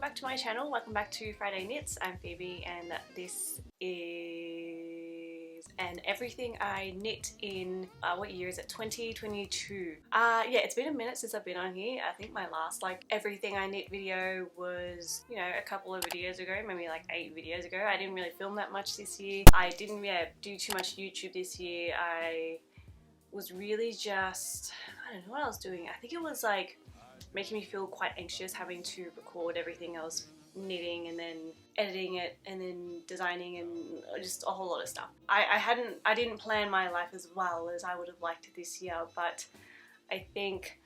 back to my channel. Welcome back to Friday Knits. I'm Phoebe and this is an everything I knit in, what year is it? 2022. Yeah, it's been a minute since I've been on here. I think my last like everything I knit video was, you know, a couple of videos ago, maybe like 8 videos ago. I didn't really film that much this year. I didn't do too much YouTube this year. I was really just, I don't know what I was doing. I think it was like making me feel quite anxious having to record everything I was knitting and then editing it and then designing and just a whole lot of stuff. I didn't plan my life as well as I would have liked this year, but I think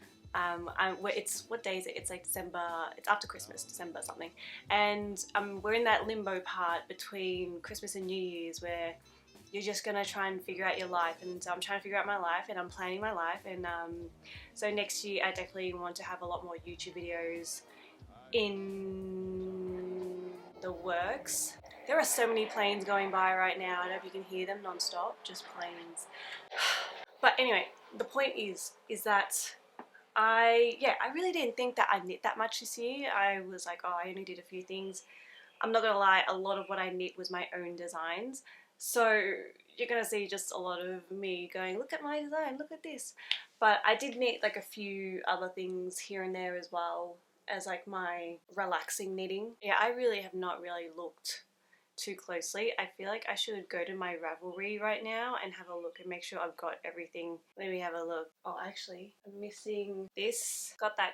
what day is it? It's like December, it's after Christmas, December something, and we're in that limbo part between Christmas and New Year's where you're just going to try and figure out your life, and so I'm trying to figure out my life and I'm planning my life, and so next year I definitely want to have a lot more YouTube videos in the works. There are so many planes going by right now. I don't know if you can hear them non-stop, just planes. But anyway, the point is that I really didn't think that I'd knit that much this year. I was like, oh, I only did a few things. I'm not gonna lie, a lot of what I knit was my own designs. So you're going to see just a lot of me going, look at my design, look at this. But I did knit like a few other things here and there as well as like my relaxing knitting. Yeah, I really have not really looked too closely. I feel like I should go to my Ravelry right now and have a look and make sure I've got everything. Let me have a look. Oh, actually, I'm missing this. Got that.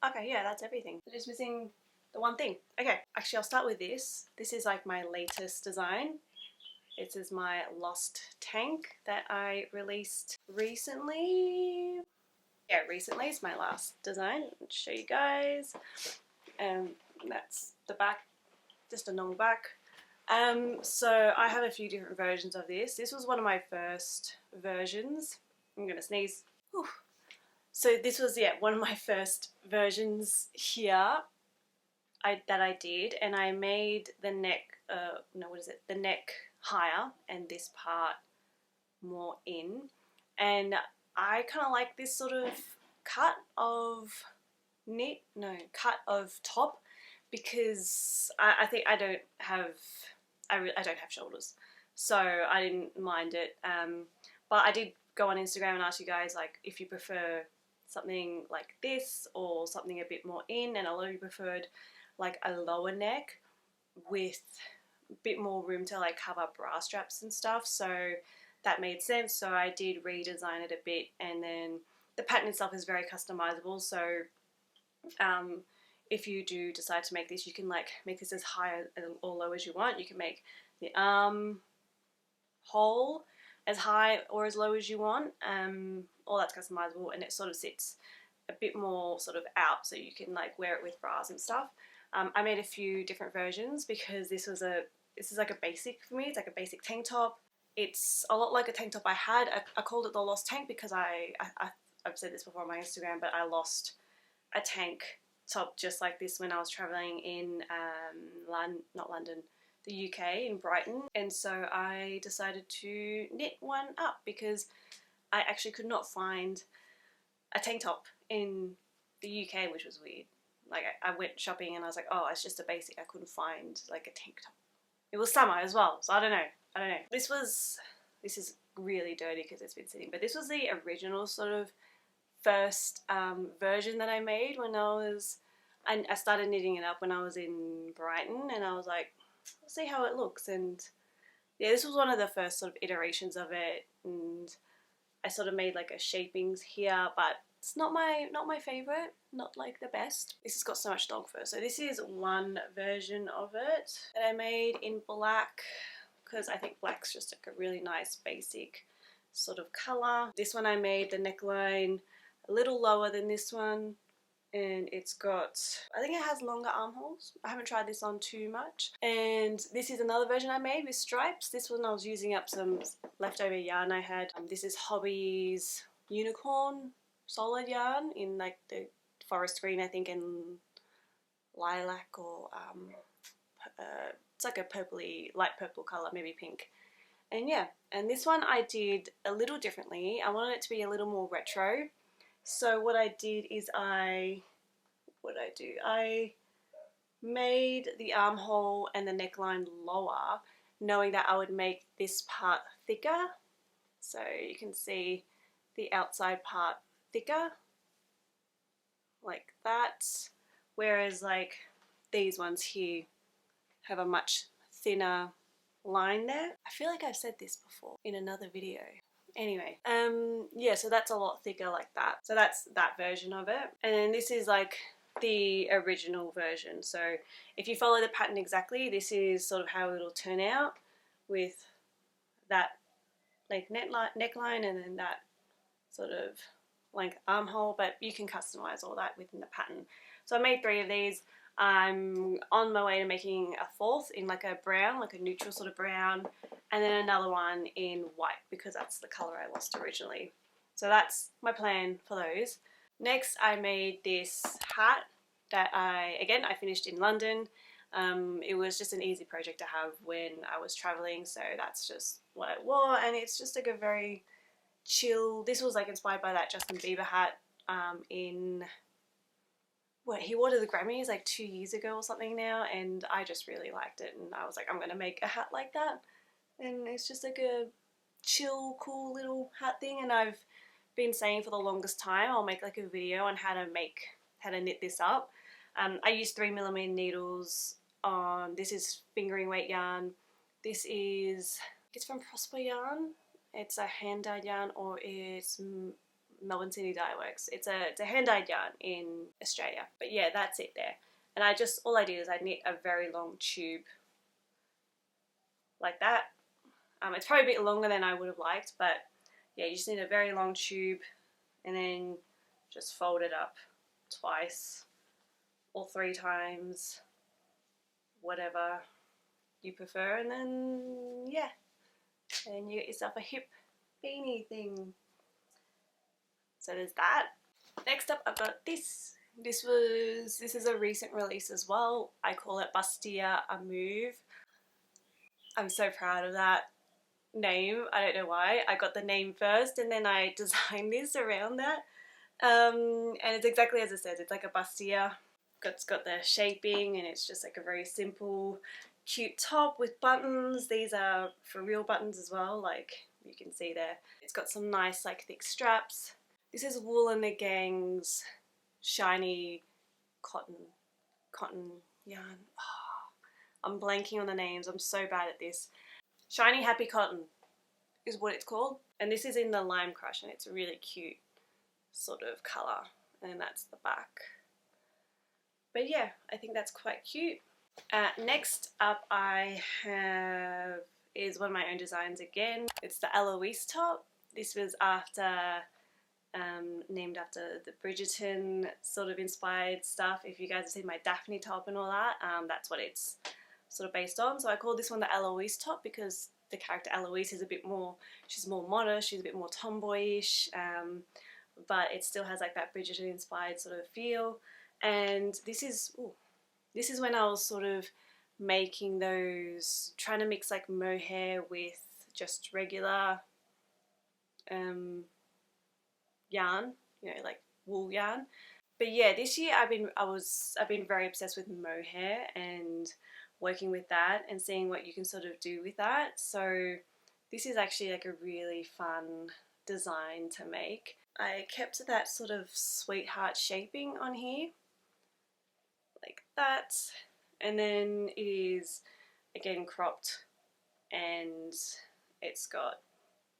Okay, yeah, that's everything. I'm just missing the one thing. Okay, actually I'll start with this. This is like my latest design. This is my lost tank that I released recently. Yeah, recently. It's my last design. I'll show you guys. That's the back, just a normal back. So I have a few different versions of this. This was one of my first versions. I'm gonna sneeze. Whew. So this was, yeah, one of my first versions here that I did, and I made the neck, the neck higher and this part more in, and I kind of like this sort of cut of top, because I think I don't have shoulders, so I didn't mind it, but I did go on Instagram and ask you guys like if you prefer something like this or something a bit more in, and a lot of you preferred like a lower neck with a bit more room to like cover bra straps and stuff, so that made sense. So I did redesign it a bit, and then the pattern itself is very customizable, so if you do decide to make this, you can like make this as high or low as you want. You can make the arm hole as high or as low as you want. All that's customizable, and it sort of sits a bit more sort of out, so you can like wear it with bras and stuff. I made a few different versions because this is like a basic for me. It's like a basic tank top. It's a lot like a tank top I had. I called it the lost tank because I've said this before on my Instagram, but I lost a tank top just like this when I was traveling in not London, the UK, in Brighton, and so I decided to knit one up because I actually could not find a tank top in the UK, which was weird. Like I went shopping and I was like, oh, it's just a basic. I couldn't find like a tank top. It was summer as well, so I don't know. This is really dirty because it's been sitting, but this was the original sort of first version that I made when I started knitting it up when I was in Brighton, and I was like, let's see how it looks. And yeah, this was one of the first sort of iterations of it, and I sort of made like a shapings here, but it's not my favorite, not like the best. This has got so much dog fur. So this is one version of it that I made in black, because I think black's just like a really nice basic sort of color. This one I made the neckline a little lower than this one, and it's got, I think it has longer armholes. I haven't tried this on too much. And this is another version I made with stripes. This one I was using up some leftover yarn I had. This is Hobby's Unicorn solid yarn in like the forest green, I think, and lilac, or it's like a purpley, light purple color, maybe pink. And yeah, and this one I did a little differently. I wanted it to be a little more retro. So what I did is I made the armhole and the neckline lower, knowing that I would make this part thicker. So you can see the outside part thicker, like that. Whereas like these ones here have a much thinner line there. I feel like I've said this before in another video. Anyway, yeah, so that's a lot thicker like that. So that's that version of it. And then this is like the original version. So if you follow the pattern exactly, this is sort of how it'll turn out with that like neckline and then that sort of length armhole, but you can customize all that within the pattern. So I made 3 of these. I'm on my way to making a 4th in like a brown, like a neutral sort of brown, and then another one in white because that's the colour I lost originally. So that's my plan for those. Next I made this hat that I finished in London. It was just an easy project to have when I was travelling, so that's just what I wore, and it's just like a very chill, this was like inspired by that Justin Bieber hat in what he wore to the Grammys like 2 years ago or something now, and I just really liked it, and I was like, I'm gonna make a hat like that. And it's just like a chill, cool little hat thing, and I've been saying for the longest time I'll make like a video on how to knit this up. I used 3mm needles on, this is fingering weight yarn. This is, it's from Prosper Yarn. It's a hand-dyed yarn, or it's Melbourne City Dye Works. It's a hand-dyed yarn in Australia. But yeah, that's it there. And all I did is I knit a very long tube like that. It's probably a bit longer than I would have liked, but yeah, you just need a very long tube and then just fold it up twice or 3 times, whatever you prefer, and then yeah, and you get yourself a hip beanie thing. So there's that. Next up I've got this. This is a recent release as well. I call it Bastia a Move. I'm so proud of that name. I don't know why. I got the name first and then I designed this around that. And it's exactly as it says. It's like a bustier. It's got the shaping and it's just like a very simple, cute top with buttons. These are for real buttons as well, like you can see there. It's got some nice like thick straps. This is Wool and the Gang's shiny cotton yarn. Oh, I'm blanking on the names. I'm so bad at this. Shiny Happy Cotton is what it's called. And this is in the Lime Crush and it's a really cute sort of colour. And that's the back. But yeah, I think that's quite cute. Next up I have is one of my own designs again. It's the Eloise top. This was named after the Bridgerton sort of inspired stuff. If you guys have seen my Daphne top and all that, that's what it's sort of based on. So I call this one the Eloise top because the character Eloise is a bit more, she's more modest, she's a bit more tomboyish, but it still has like that Bridgerton inspired sort of feel. And this is when I was sort of making those, trying to mix like mohair with just regular yarn, you know, like wool yarn. But yeah, this year I've been very obsessed with mohair and working with that and seeing what you can sort of do with that. So this is actually like a really fun design to make. I kept that sort of sweetheart shaping on here, like that, and then it is again cropped and it's got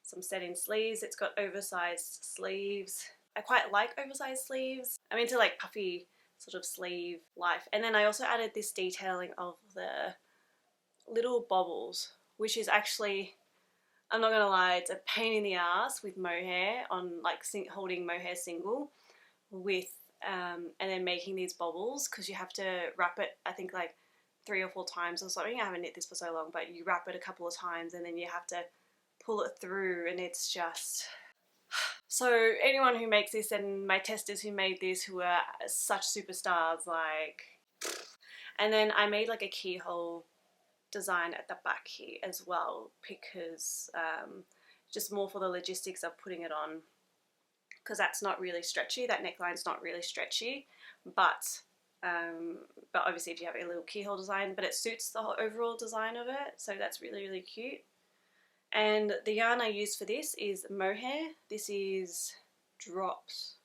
some set-in sleeves. It's got oversized sleeves. I quite like oversized sleeves. I'm into like puffy sort of sleeve life. And then I also added this detailing of the little bobbles, which is actually, I'm not gonna lie, it's a pain in the ass with mohair, on like holding mohair single with and then making these bobbles, because you have to wrap it, I think like 3 or 4 times or something. I haven't knit this for so long, but you wrap it a couple of times and then you have to pull it through, and it's just... So anyone who makes this, and my testers who made this, who are such superstars, like... And then I made like a keyhole design at the back here as well, because just more for the logistics of putting it on, because that's not really stretchy, that neckline's not really stretchy, but but obviously if you have a little keyhole design, but it suits the whole overall design of it, so that's really, really cute. And the yarn I use for this is Mohair. This is Drops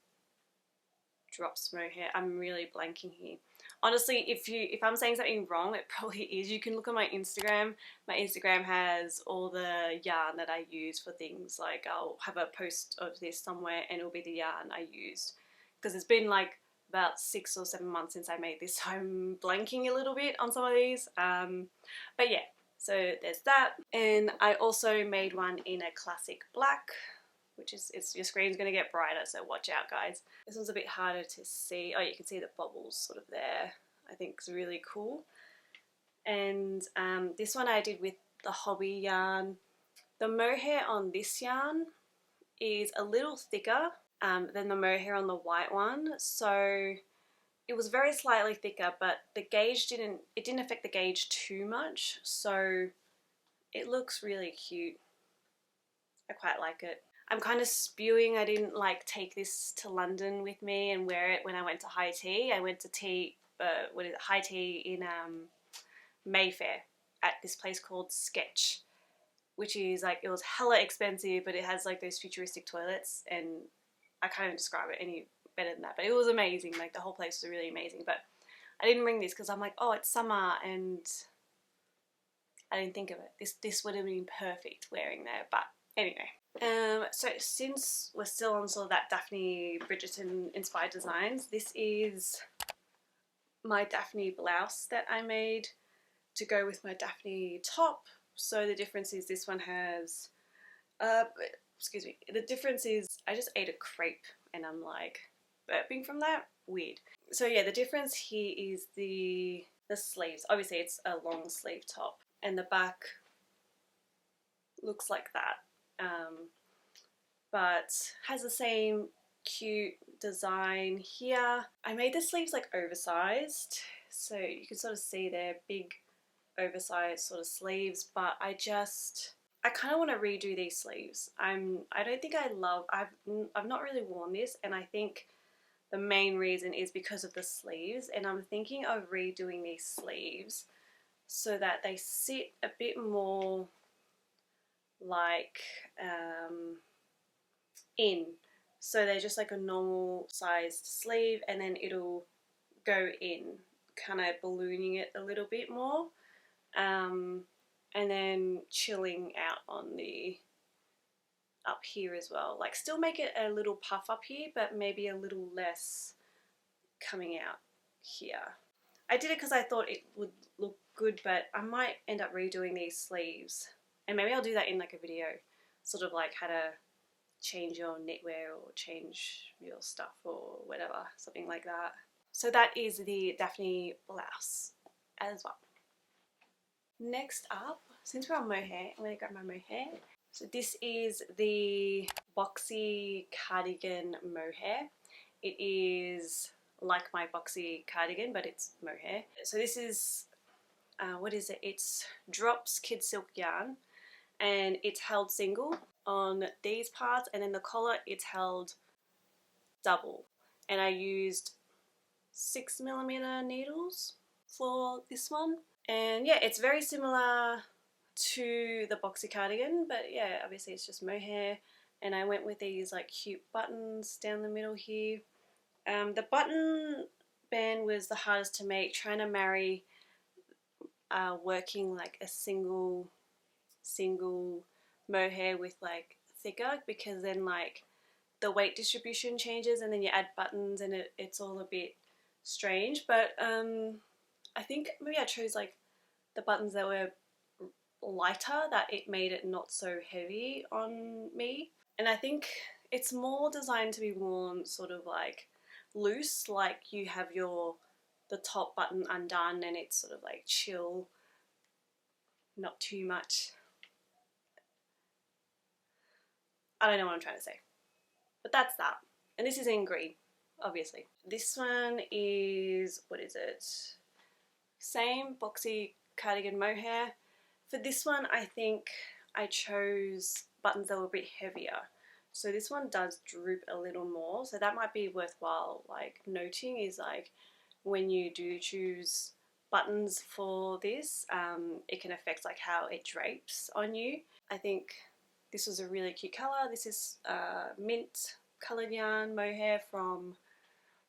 Mohair. I'm really blanking here. Honestly, if I'm saying something wrong, it probably is. You can look at my Instagram. My Instagram has all the yarn that I use for things. Like I'll have a post of this somewhere and it'll be the yarn I used. Because it's been like about 6 or 7 months since I made this, so I'm blanking a little bit on some of these. But yeah, so there's that. And I also made one in a classic black, which is, your screen's going to get brighter, so watch out guys. This one's a bit harder to see. Oh, you can see the bubbles sort of there. I think it's really cool. And this one I did with the hobby yarn. The mohair on this yarn is a little thicker than the mohair on the white one, so it was very slightly thicker, but the gauge didn't affect the gauge too much, so it looks really cute. I quite like it. I'm kind of spewing. I didn't like take this to London with me and wear it when I went to high tea. I went to high tea in Mayfair at this place called Sketch, which is like, it was hella expensive, but it has like those futuristic toilets, and I can't even describe it any better than that, but it was amazing. Like the whole place was really amazing. But I didn't bring this because I'm like, oh, it's summer, and I didn't think of it. This would have been perfect wearing there, but anyway. So since we're still on sort of that Daphne Bridgerton inspired designs, this is my Daphne blouse that I made to go with my Daphne top. So the difference is this one has, excuse me, the difference is I just ate a crepe and I'm like burping from that, weird. So yeah, the difference here is the sleeves. Obviously it's a long sleeve top and the back looks like that. But has the same cute design here. I made the sleeves like oversized, so you can sort of see they're big oversized sort of sleeves, but I kind of want to redo these sleeves. I don't think I've not really worn this, and I think the main reason is because of the sleeves, and I'm thinking of redoing these sleeves so that they sit a bit more like in, so they're just like a normal sized sleeve, and then it'll go in, kind of ballooning it a little bit more, and then chilling out on the up here as well. Like still make it a little puff up here, but maybe a little less coming out here. I did it because I thought it would look good, but I might end up redoing these sleeves, and maybe I'll do that in like a video, sort of like how to change your knitwear or change your stuff or whatever, something like that. So that is the Daphne blouse as well. Next up, since we're on mohair, I'm going to grab my mohair. So this is the Boxy cardigan mohair. It is like my Boxy cardigan, but it's mohair. So this is, what is it? It's Drops Kid Silk yarn, and it's held single on these parts, and then the collar it's held double, and I used 6mm needles for this one. And yeah, it's very similar to the Boxy cardigan, but yeah, obviously it's just mohair, and I went with these like cute buttons down the middle here. The button band was the hardest to make, trying to marry working like a single mohair with like thicker, because then like the weight distribution changes and then you add buttons and it's all a bit strange. But I think maybe I chose like the buttons that were lighter, that it made it not so heavy on me. And I think it's more designed to be worn sort of like loose, like you have the top button undone and it's sort of like chill, not too much. I don't know what I'm trying to say, but that's that. And this is in green, obviously. This one is, what is it? Same Boxy cardigan mohair. For this one, I think I chose buttons that were a bit heavier. So this one does droop a little more. So that might be worthwhile, like noting, is like when you do choose buttons for this, it can affect like how it drapes on you. I think this was a really cute colour. This is mint coloured yarn mohair from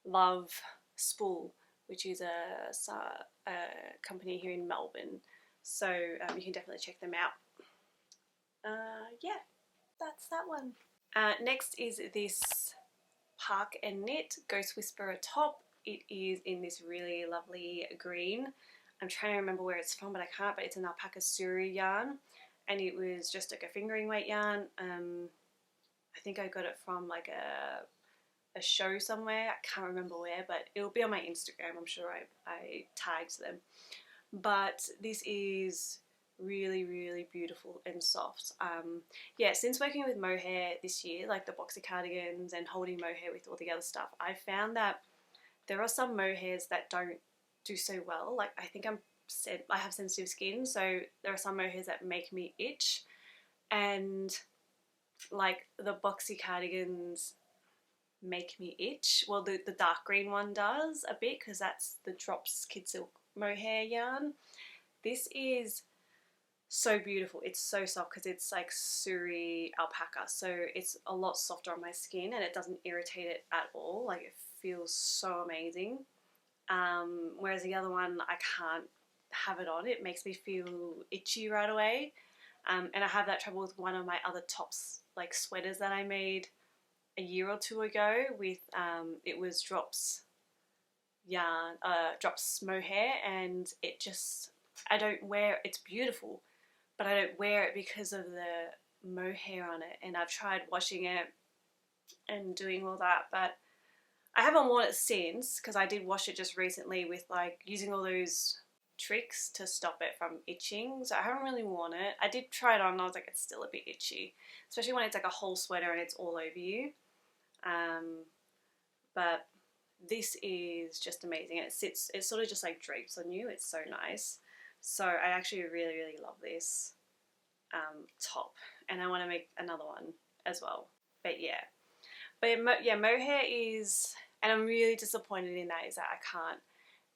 Love Spool, which is a company here in Melbourne. So you can definitely check them out. Yeah, that's that one. Next is this Park and Knit Ghost Whisperer top. It is in this really lovely green. I'm trying to remember where it's from, but I can't, but it's an alpaca suri yarn, and it was just like a fingering weight yarn. I think I got it from like a show somewhere. I can't remember where, but it'll be on my Instagram. I'm sure I tagged them. But this is really, really beautiful and soft. Yeah, since working with mohair this year, like the Boxy cardigans and holding mohair with all the other stuff, I found that there are some mohairs that don't do so well. Like I think I have sensitive skin, so there are some mohairs that make me itch, and like the Boxy cardigans make me itch. Well, the dark green one does a bit because that's the Drops Kid Silk mohair yarn. This is so beautiful. It's so soft because it's like suri alpaca, so it's a lot softer on my skin and it doesn't irritate it at all. Like it feels so amazing. Whereas the other one, I can't have it on. It makes me feel itchy right away. And I have that trouble with one of my other tops, like sweaters that I made a year or two ago with, it was Drops yarn, Drops mohair, and it just, I don't wear, it's beautiful, but I don't wear it because of the mohair on it. And I've tried washing it and doing all that, but I haven't worn it since because I did wash it just recently with like using all those tricks to stop it from itching. So I haven't really worn it. I did try it on and I was like, it's still a bit itchy, especially when it's like a whole sweater and it's all over you. But this is just amazing. It sort of just like drapes on you. It's so nice. So I actually really, really love this top, and I want to make another one as well. But yeah. But yeah, mohair is, and I'm really disappointed in that, is that I can't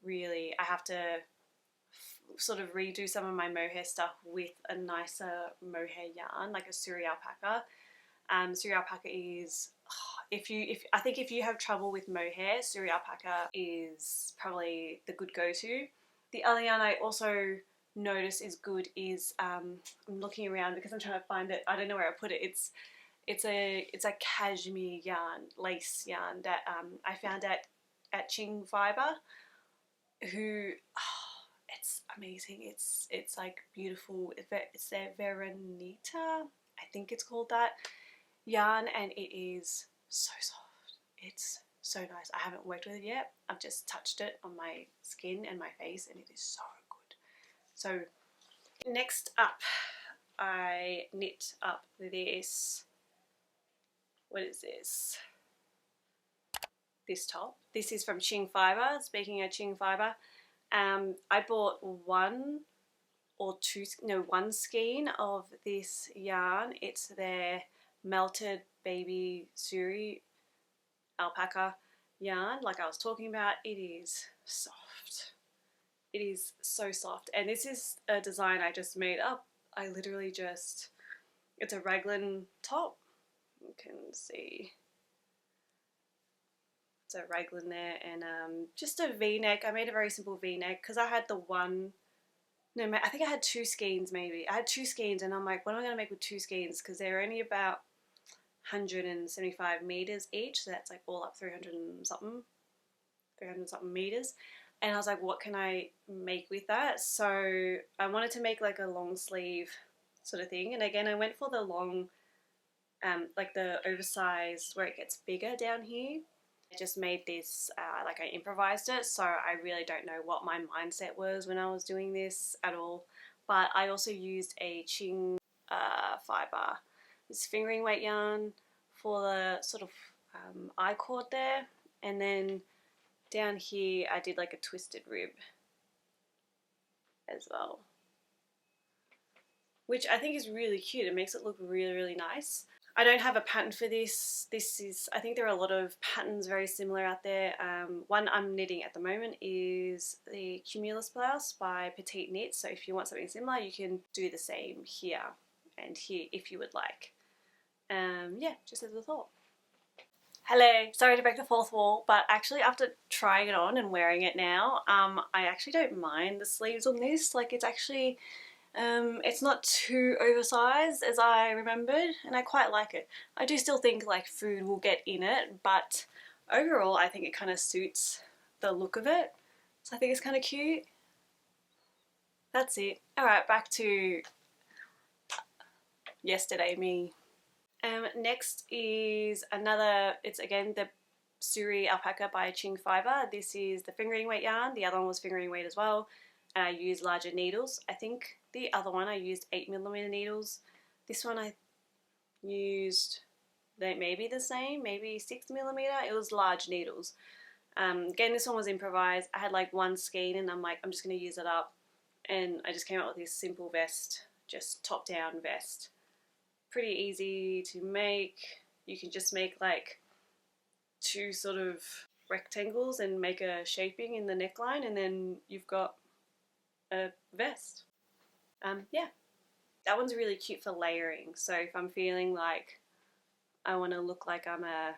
really, I have to sort of redo some of my mohair stuff with a nicer mohair yarn, like a suri alpaca. Suri alpaca is, I think if you have trouble with mohair, suri alpaca is probably the good go-to. The other yarn I also notice is good is, I'm looking around because I'm trying to find it, I don't know where I put it. It's a cashmere yarn, lace yarn that I found at Ching Fiber, who, it's amazing. It's like beautiful. It's their Veronita, I think it's called that yarn, and it is so soft. It's so nice. I haven't worked with it yet. I've just touched it on my skin and my face, and it is so good. So next up, I knit up this. What is this? This top. This is from Ching Fiber. Speaking of Ching Fiber, I bought one skein of this yarn. It's their melted baby suri alpaca yarn, like I was talking about. It is soft. It is so soft, and this is a design I just made up. I literally just, it's a raglan top. You can see it's a raglan there, and just a V-neck. I made a very simple V-neck because I had the one, no, I think I had two skeins maybe. I had two skeins, and I'm like, what am I going to make with two skeins? Because they're only about 175 meters each, so that's like all up 300 something meters. And I was like, what can I make with that? So I wanted to make like a long sleeve sort of thing, and again I went for the long, like the oversized where it gets bigger down here. I just made this, like I improvised it, so I really don't know what my mindset was when I was doing this at all. But I also used a Ching Fiber, this fingering weight yarn for the sort of I-cord there, and then down here I did like a twisted rib as well, which I think is really cute. It makes it look really, really nice. I don't have a pattern for this. I think there are a lot of patterns very similar out there. One I'm knitting at the moment is the Cumulus blouse by Petite Knit. So if you want something similar, you can do the same here and here if you would like. Yeah, just as a thought. Hello, sorry to break the fourth wall, but actually after trying it on and wearing it now, I actually don't mind the sleeves on this. Like, it's actually it's not too oversized as I remembered, and I quite like it. I do still think like food will get in it, but overall I think it kind of suits the look of it. So I think it's kind of cute. That's it. Alright, back to yesterday me. Next is another, it's again the Suri alpaca by Ching Fiber. This is the fingering weight yarn. The other one was fingering weight as well. And I used larger needles. I think the other one I used 8mm needles. This one I used, they may be the same, maybe 6mm. It was large needles. Again, this one was improvised. I had like one skein and I'm like, I'm just going to use it up. And I just came up with this simple vest, just top down vest. Pretty easy to make. You can just make like two sort of rectangles and make a shaping in the neckline, and then you've got a vest. Yeah, that one's really cute for layering. So if I'm feeling like I want to look like I'm a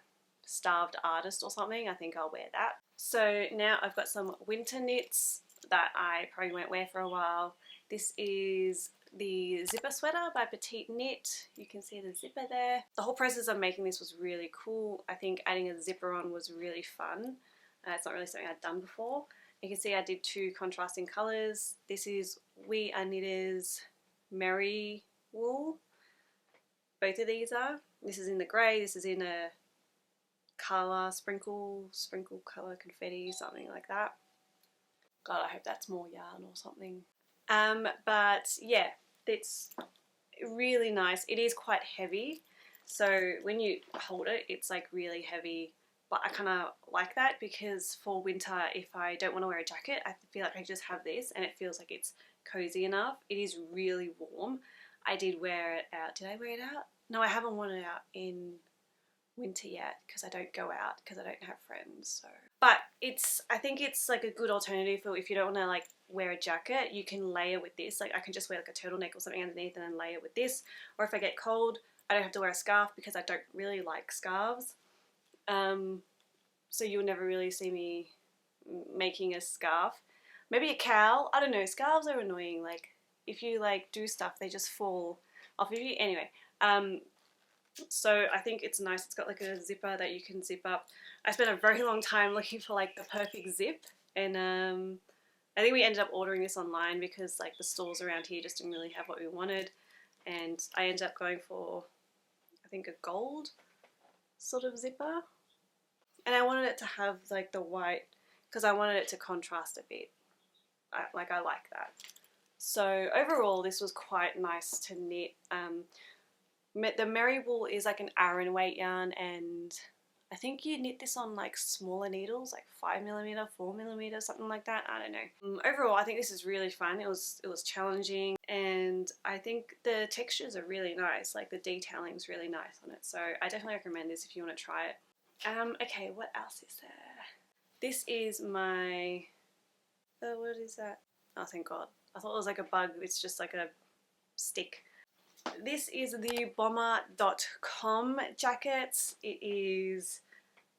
starved artist or something, I think I'll wear that. So now I've got some winter knits that I probably won't wear for a while. This is the zipper sweater by Petite Knit. You can see the zipper there. The whole process of making this was really cool. I think adding a zipper on was really fun. It's not really something I'd done before. You can see I did two contrasting colours. This is We Are Knitters Merry Wool. Both of these are. This is in the grey, this is in a colour, sprinkle colour, confetti, something like that. God, I hope that's more yarn or something. But yeah, it's really nice. It is quite heavy, so when you hold it, it's like really heavy. But I kind of like that because for winter, if I don't want to wear a jacket, I feel like I just have this and it feels like it's cozy enough. It is really warm. I did wear it out. Did I wear it out? No, I haven't worn it out in winter yet because I don't go out because I don't have friends. So, but I think it's like a good alternative for if you don't want to like wear a jacket. You can layer with this. Like I can just wear like a turtleneck or something underneath and then layer with this. Or if I get cold, I don't have to wear a scarf because I don't really like scarves. So you'll never really see me making a scarf. Maybe a cowl. I don't know. Scarves are annoying. Like if you like do stuff, they just fall off of you. Anyway, so I think it's nice. It's got like a zipper that you can zip up. I spent a very long time looking for like the perfect zip, and I think we ended up ordering this online because like the stores around here just didn't really have what we wanted, and I ended up going for I think a gold sort of zipper, and I wanted it to have like the white because I wanted it to contrast a bit. I like that. So overall, this was quite nice to knit. The Merry Wool is like an Aran weight yarn, and I think you knit this on like smaller needles, like 5mm, 4mm, something like that. I don't know. Overall, I think this is really fun. It was challenging, and I think the textures are really nice. Like the detailing is really nice on it. So I definitely recommend this if you want to try it. Okay, what else is there? This is my. What is that? Oh, thank God. I thought it was like a bug. It's just like a stick. This is the bomber.com jacket. It is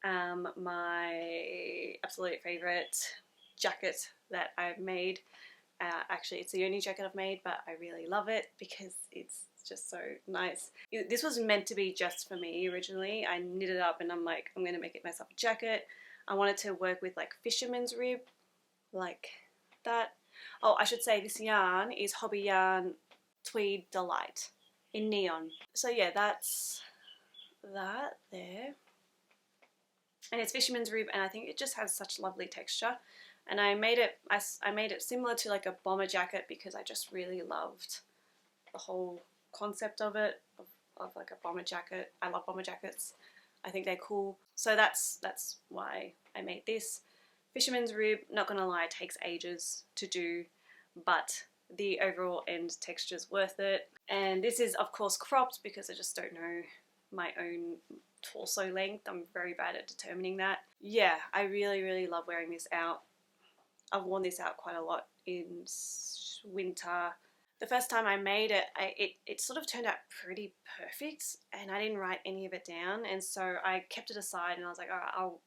my absolute favourite jacket that I've made. Actually, it's the only jacket I've made, but I really love it because it's just so nice. This was meant to be just for me originally. I knit it up and I'm like, I'm going to make it myself a jacket. I wanted to work with like fisherman's rib, like that. Oh, I should say this yarn is Hobby Yarn Tweed Delight in neon. So yeah, that's that there. And it's fisherman's rib, and I think it just has such lovely texture. And I made it similar to like a bomber jacket because I just really loved the whole concept of it, of like a bomber jacket. I love bomber jackets. I think they're cool. So that's why I made this. Fisherman's rib, not gonna lie, it takes ages to do, but the overall end texture is worth it. And this is of course cropped because I just don't know my own torso length. I'm very bad at determining that. Yeah, I really love wearing this out. I've worn this out quite a lot in winter. The first time I made it, it sort of turned out pretty perfect, and I didn't write any of it down, and so I kept it aside and I was like, all right, I'll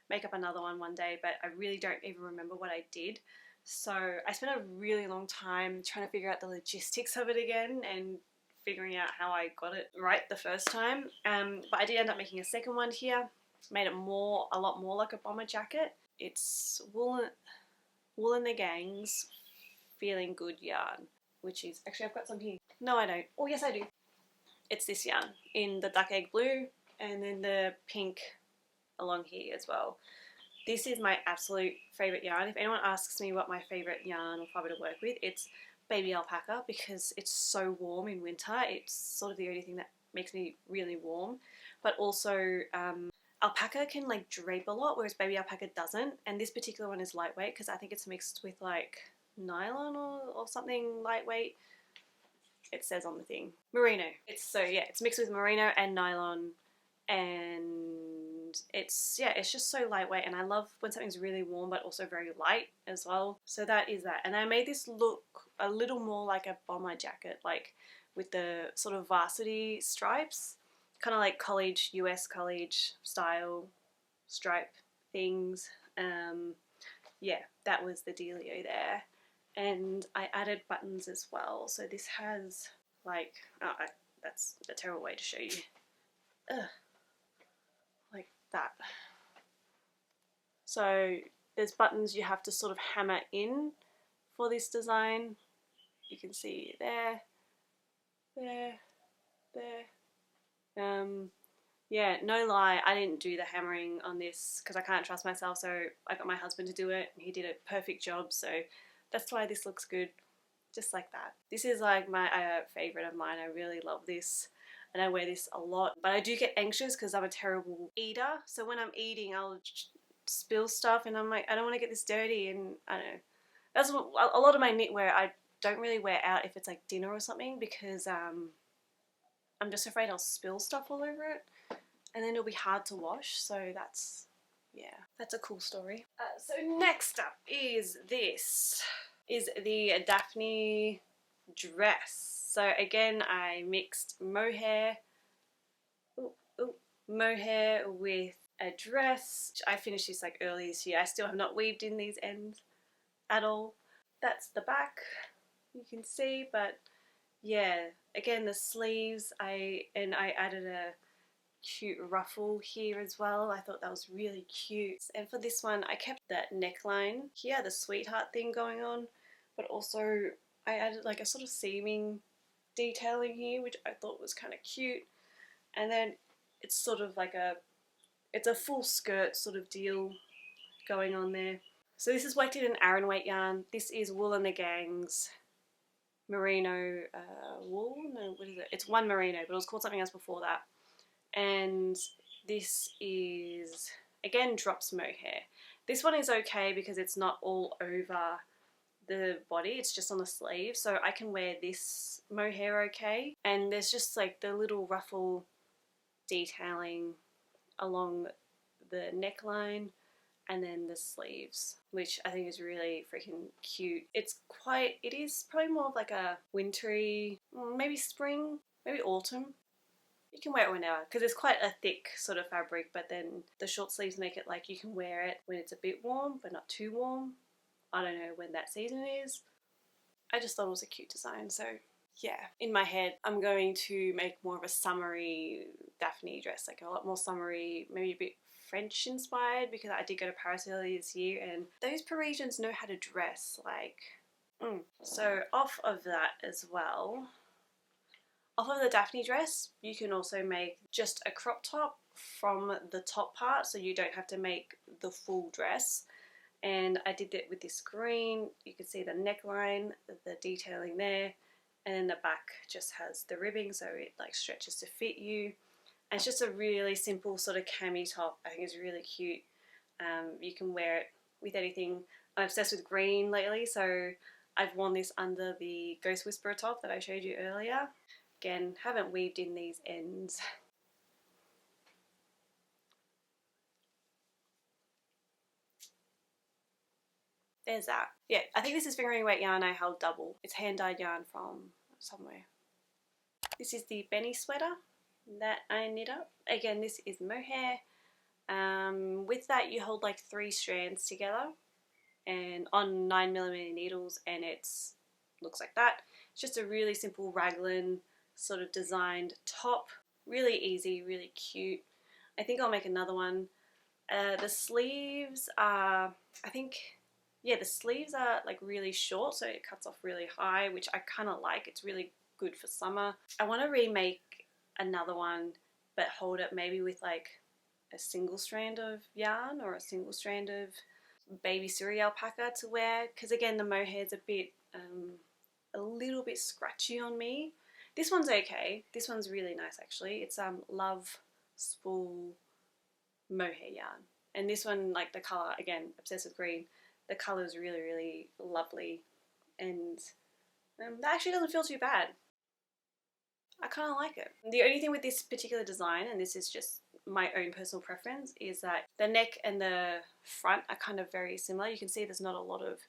make up another one day, but I really don't even remember what I did. So I spent a really long time trying to figure out the logistics of it again and figuring out how I got it right the first time. But I did end up making a second one here. Made it a lot more like a bomber jacket. It's Wool in the Gangs Feeling Good yarn, which is, actually I've got some here. No I don't. Oh yes I do. It's this yarn in the duck egg blue and then the pink along here as well. This is my absolute favourite yarn. If anyone asks me what my favourite yarn or fibre to work with, it's baby alpaca, because it's so warm in winter. It's sort of the only thing that makes me really warm. But also alpaca can like drape a lot, whereas baby alpaca doesn't. And this particular one is lightweight because I think it's mixed with like nylon or something lightweight. It says on the thing. Merino. It's mixed with merino and nylon, and it's just so lightweight, and I love when something's really warm but also very light as well. So that is that. And I made this look a little more like a bomber jacket, like with the sort of varsity stripes, kind of like US college style stripe things. Yeah, that was the dealio there. And I added buttons as well. So this has like, that's a terrible way to show you. Like that. So there's buttons you have to sort of hammer in for this design. You can see there. Yeah, no lie, I didn't do the hammering on this because I can't trust myself, so I got my husband to do it and he did a perfect job, so that's why this looks good, just like that. This is like my favourite of mine. I really love this and I wear this a lot, but I do get anxious because I'm a terrible eater, so when I'm eating I'll spill stuff and I'm like, I don't want to get this dirty, and I don't know. That's what, a lot of my knitwear I don't really wear out if it's like dinner or something, because I'm just afraid I'll spill stuff all over it and then it'll be hard to wash. So that's a cool story. So next up is this, is the Daphne dress. So again, I mixed mohair with a dress. I finished this like early this year. I still have not weaved in these ends at all. That's the back, you can see, but yeah, again the sleeves, I added a cute ruffle here as well. I thought that was really cute. And for this one I kept that neckline here, the sweetheart thing going on, but also I added like a sort of seaming detailing here, which I thought was kind of cute. And then it's sort of like it's a full skirt sort of deal going on there. So this is worked in an Aran weight yarn. This is Wool in the Gangs merino wool. No, what is it? It's one merino, but it was called something else before that. And this is again drops mohair. This one is okay because it's not all over the body, it's just on the sleeve, so I can wear this mohair okay. And there's just like the little ruffle detailing along the neckline and then the sleeves, which I think is really freaking cute. It is probably more of like a wintry, maybe spring, maybe autumn. You can wear it whenever because it's quite a thick sort of fabric, but then the short sleeves make it like you can wear it when it's a bit warm but not too warm. I don't know when that season is. I just thought it was a cute design, so yeah. In my head I'm going to make more of a summery Daphne dress, like a lot more summery, maybe a bit French inspired, because I did go to Paris earlier this year and those Parisians know how to dress, like So off of that as well, off of the Daphne dress you can also make just a crop top from the top part, so you don't have to make the full dress. And I did that with this green. You can see the neckline, the detailing there, and then the back just has the ribbing, so it like stretches to fit you. And it's just a really simple sort of cami top. I think it's really cute. You can wear it with anything. I'm obsessed with green lately, so I've worn this under the Ghost Whisperer top that I showed you earlier. Again, haven't weaved in these ends. there's that. Yeah, I think this is fingering weight yarn I held double. It's hand dyed yarn from somewhere. This is the Benny sweater that I knit up. Again, this is Mohair. With that you hold like 3 strands together and on 9mm needles, and it's looks like that. It's just a really simple raglan sort of designed top. Really easy, really cute. I think I'll make another one. The sleeves are, I think, yeah, the sleeves are like really short, so it cuts off really high, which I kind of like. It's really good for summer. I want to remake another one, but hold it maybe with like a single strand of yarn or a single strand of baby Suri alpaca to wear, because again the mohair's a little bit scratchy on me. This one's okay. This one's really nice actually. It's Love Spool mohair yarn, and this one, like the colour, again obsessed with green, the colour is really really lovely, and that actually doesn't feel too bad. I kind of like it. The only thing with this particular design, and this is just my own personal preference, is that the neck and the front are kind of very similar. You can see there's not a lot of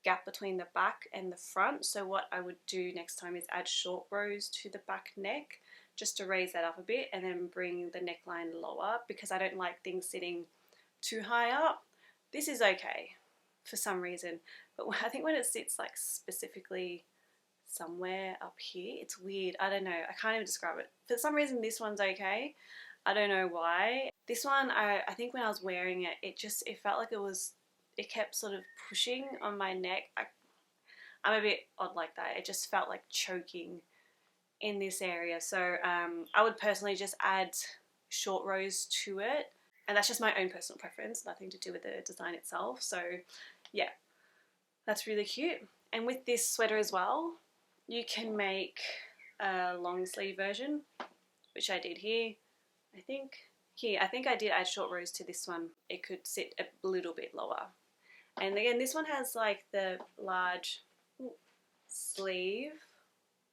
gap between the back and the front, so what I would do next time is add short rows to the back neck just to raise that up a bit, and then bring the neckline lower because I don't like things sitting too high up. This is okay for some reason, but I think when it sits like specifically somewhere up here, it's weird. I don't know, I can't even describe it. For some reason this one's okay. I don't know why. This one, I think when I was wearing it, it felt like it kept sort of pushing on my neck. I'm a bit odd like that. It just felt like choking in this area. So I would personally just add short rows to it, and that's just my own personal preference, nothing to do with the design itself. So yeah, that's really cute. And with this sweater as well, you can make a long sleeve version, which I did here. I think I did add short rows to this one. It could sit a little bit lower. And again, this one has like the large sleeve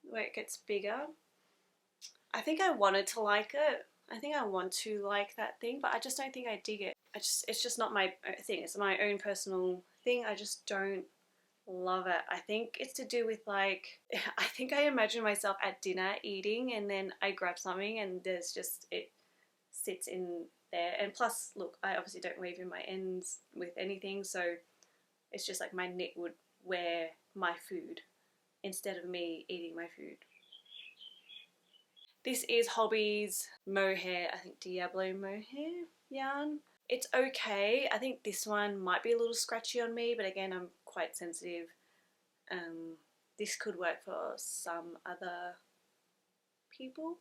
where it gets bigger. I think I wanted to like it. I think I want to like that thing, but I just don't think I dig it. It's just not my thing. It's my own personal thing. I just don't love it. I think it's to do with like, I think I imagine myself at dinner eating, and then I grab something and there's just, it sits in there. And plus, look, I obviously don't weave in my ends with anything, so it's just like my knit would wear my food instead of me eating my food. This is Hobby's Mohair, I think Diablo Mohair yarn. It's okay. I think this one might be a little scratchy on me, but again, I'm quite sensitive. This could work for some other people.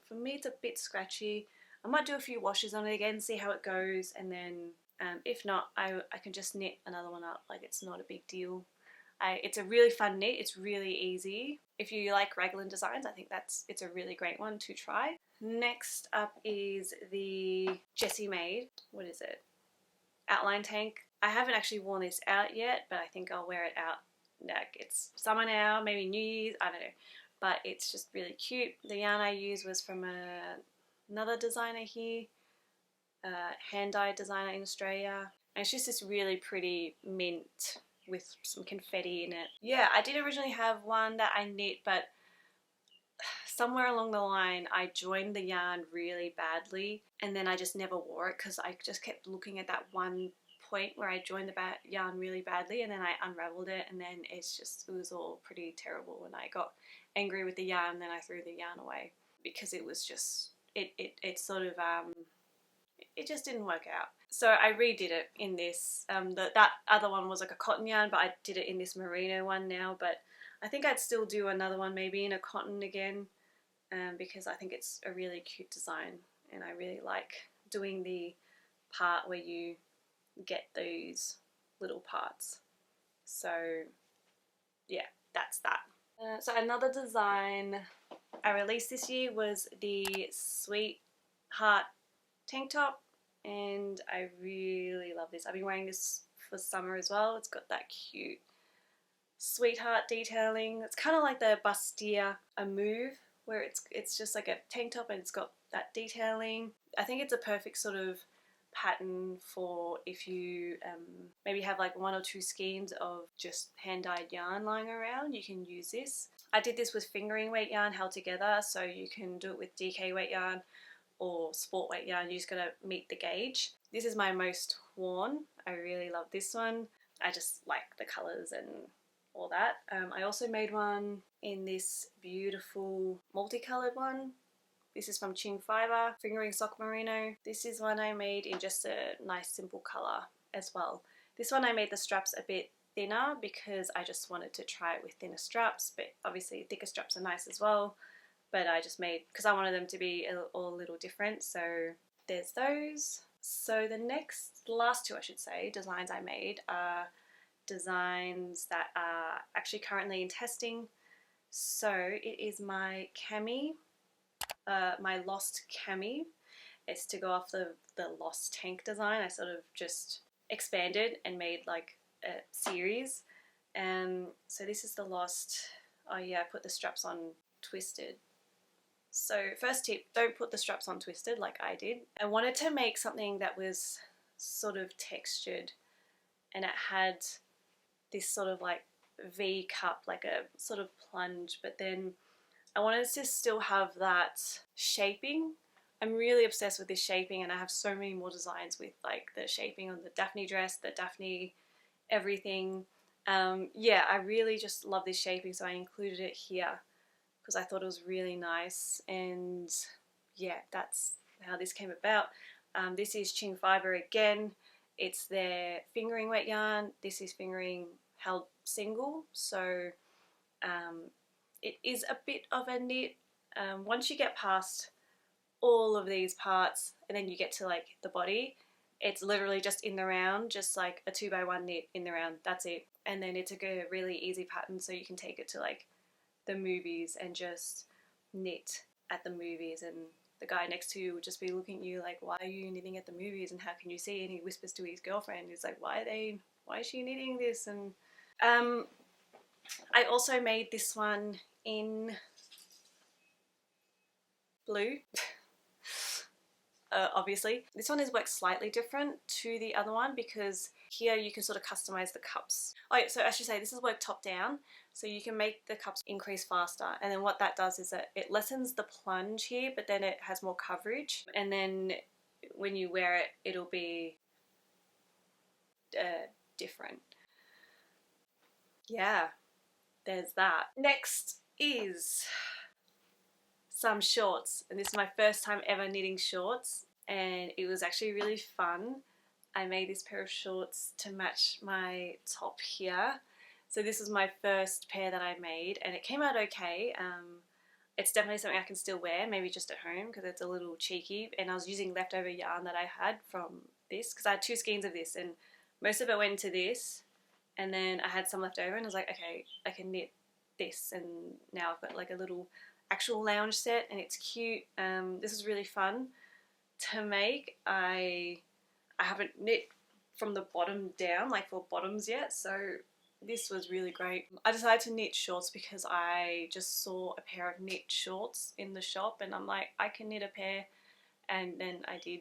For me, it's a bit scratchy. I might do a few washes on it again, see how it goes, and then if not, I can just knit another one up. Like, it's not a big deal. It's a really fun knit. It's really easy. If you like raglan designs, I think it's a really great one to try. Next up is the Jessie made, what is it? Outline tank. I haven't actually worn this out yet, but I think I'll wear it out. Like, it's summer now, maybe New Year's, I don't know. But it's just really cute. The yarn I used was from another designer here, hand-dyed designer in Australia. And it's just this really pretty mint with some confetti in it. Yeah, I did originally have one that I knit, but somewhere along the line I joined the yarn really badly, and then I just never wore it because I just kept looking at that one point where I joined the yarn really badly, and then I unraveled it, and then it was all pretty terrible, and I got angry with the yarn, and then I threw the yarn away because it was just, it sort of, it just didn't work out. So I redid it in this. That other one was like a cotton yarn, but I did it in this merino one now, but I think I'd still do another one maybe in a cotton again, because I think it's a really cute design, and I really like doing the part where you get those little parts. So yeah, that's that. So another design I released this year was the Sweetheart tank top, and I really love this. I've been wearing this for summer as well. It's got that cute sweetheart detailing. It's kind of like the Bastia a move, where it's just like a tank top and it's got that detailing. I think it's a perfect sort of pattern for if you maybe have like 1 or 2 skeins of just hand-dyed yarn lying around. You can use this. I did this with fingering weight yarn held together, so you can do it with DK weight yarn or sport weight yarn. You just gotta meet the gauge. This is my most worn. I really love this one. I just like the colours and all that. I also made one in this beautiful multicoloured one. This is from Ching Fibre, Fingering Sock Merino. This is one I made in just a nice simple colour as well. This one I made the straps a bit thinner because I just wanted to try it with thinner straps, but obviously thicker straps are nice as well. But I just made, because I wanted them to be all a little different, so there's those. So the last two I should say, designs I made are designs that are actually currently in testing. So it is my Cami, my Lost Cami. It's to go off the Lost Tank design. I sort of just expanded and made like a series. So this is the Lost, oh yeah, I put the straps on twisted. So first tip, don't put the straps on twisted like I did. I wanted to make something that was sort of textured and it had this sort of like V cup, like a sort of plunge, but then I wanted to still have that shaping. I'm really obsessed with this shaping and I have so many more designs with like the shaping on the Daphne dress, the Daphne everything. Yeah, I really just love this shaping, so I included it here because I thought it was really nice, and yeah, that's how this came about. This is Ching Fibre again. It's their fingering weight yarn. This is fingering held single, so it is a bit of a knit. Once you get past all of these parts and then you get to like the body, it's literally just in the round, just like a 2x1 knit in the round, that's it. And then it's a really easy pattern, so you can take it to like the movies and just knit at the movies, and the guy next to you would just be looking at you like, why are you knitting at the movies and how can you see? And he whispers to his girlfriend, he's like, why is she knitting this? And I also made this one in blue. Obviously. This one is worked slightly different to the other one because here you can sort of customize the cups. Oh yeah, so I should say this is worked top down, so you can make the cups increase faster, and then what that does is that it lessens the plunge here, but then it has more coverage, and then when you wear it, it'll be different. Yeah, there's that. Next is some shorts, and this is my first time ever knitting shorts, and it was actually really fun. I made this pair of shorts to match my top here. So this was my first pair that I made and it came out okay. It's definitely something I can still wear, maybe just at home because it's a little cheeky, and I was using leftover yarn that I had from this because I had 2 skeins of this and most of it went into this, and then I had some left over and I was like, okay, I can knit this, and now I've got like a little actual lounge set and it's cute. This is really fun to make. I haven't knit from the bottom down, like for bottoms yet, so this was really great. I decided to knit shorts because I just saw a pair of knit shorts in the shop and I'm like, I can knit a pair, and then I did.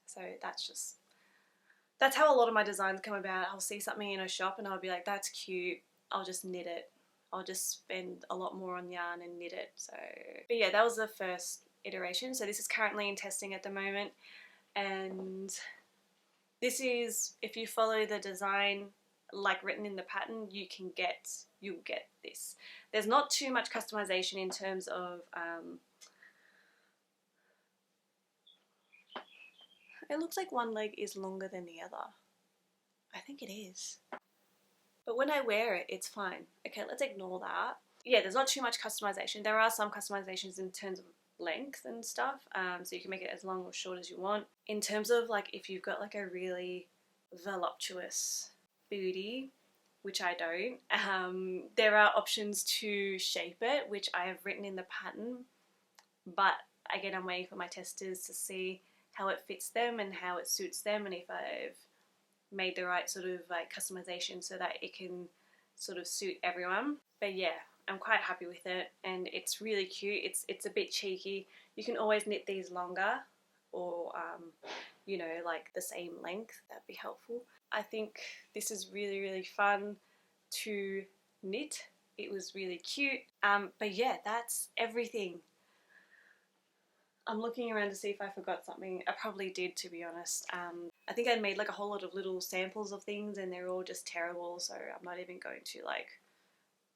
So that's how a lot of my designs come about. I'll see something in a shop and I'll be like, that's cute, I'll just knit it. I'll just spend a lot more on yarn and knit it. So, but yeah, that was the first iteration. So this is currently in testing at the moment, and this is, if you follow the design like written in the pattern, you'll get this. There's not too much customization in terms of it looks like one leg is longer than the other. I think it is. But when I wear it, it's fine. Okay, let's ignore that. Yeah, there's not too much customization. There are some customizations in terms of length and stuff, so you can make it as long or short as you want. In terms of like if you've got like a really voluptuous booty, which I don't, there are options to shape it, which I have written in the pattern, but again I'm waiting for my testers to see how it fits them and how it suits them, and if I've made the right sort of like customization so that it can sort of suit everyone. But yeah, I'm quite happy with it and it's really cute. It's a bit cheeky. You can always knit these longer or you know, like the same length. That'd be helpful. I think this is really, really fun to knit. It was really cute. But yeah, that's everything. I'm looking around to see if I forgot something. I probably did, to be honest. I think I made like a whole lot of little samples of things and they're all just terrible, so I'm not even going to like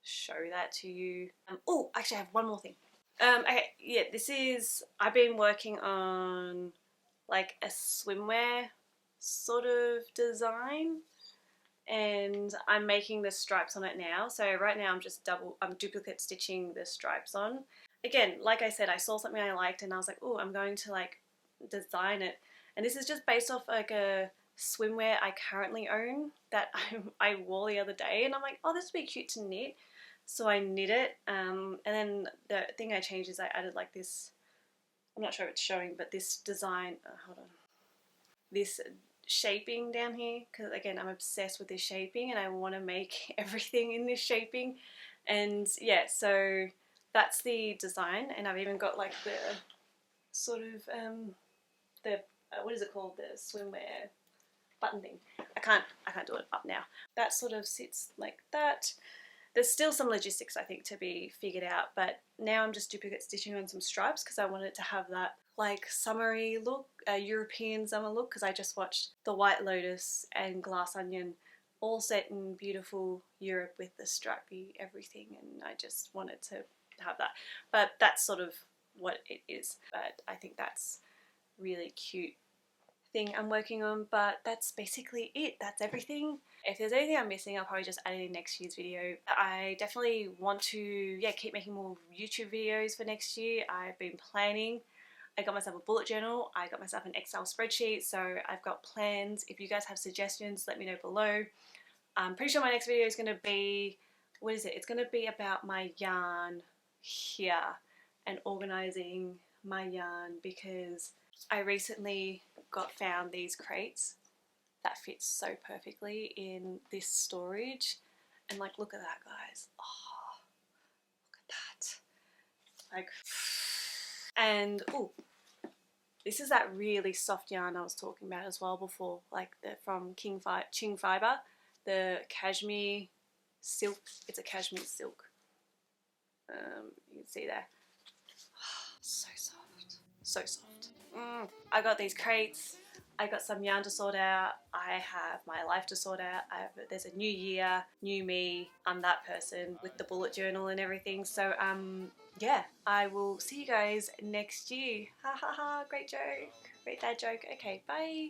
show that to you. Oh, actually I have one more thing. Okay, yeah, I've been working on like a swimwear sort of design, and I'm making the stripes on it now. So right now I'm duplicate stitching the stripes on. Again, like I said, I saw something I liked and I was like, oh, I'm going to like design it. And this is just based off like a swimwear I currently own that I wore the other day, and I'm like, oh, this would be cute to knit. So I knit it, and then the thing I changed is I added like this, I'm not sure if it's showing, but this design, hold on, this shaping down here, because again I'm obsessed with this shaping and I want to make everything in this shaping. And yeah, so that's the design, and I've even got like the sort of what is it called, the swimwear button thing. I can't do it up now. That sort of sits like that. There's still some logistics I think to be figured out, but now I'm just duplicate stitching on some stripes because I wanted to have that like summery look, a European summer look, because I just watched The White Lotus and Glass Onion, all set in beautiful Europe with the stripy everything, and I just wanted to have that. But that's sort of what it is. But I think that's really cute thing I'm working on. But that's basically it. That's everything. If there's anything I'm missing, I'll probably just add it in next year's video. I definitely want to keep making more YouTube videos for next year. I've been planning. I got myself a bullet journal, I got myself an Excel spreadsheet, so I've got plans. If you guys have suggestions, let me know below. I'm pretty sure my next video is going to be, what is it? It's going to be about my yarn here and organising my yarn, because I recently found these crates that fit so perfectly in this storage, and like look at that, guys. Oh, look at that. Like, and oh, this is that really soft yarn I was talking about as well before, like from Qing Fiber, the cashmere silk. It's a cashmere silk. You can see there. Oh, so soft, so soft. I got these crates. I got some yarn to sort out. I have my life to sort out. There's a new year, new me. I'm that person with the bullet journal and everything. So yeah, I will see you guys next year. Ha ha ha, great joke. Great dad joke. Okay, bye.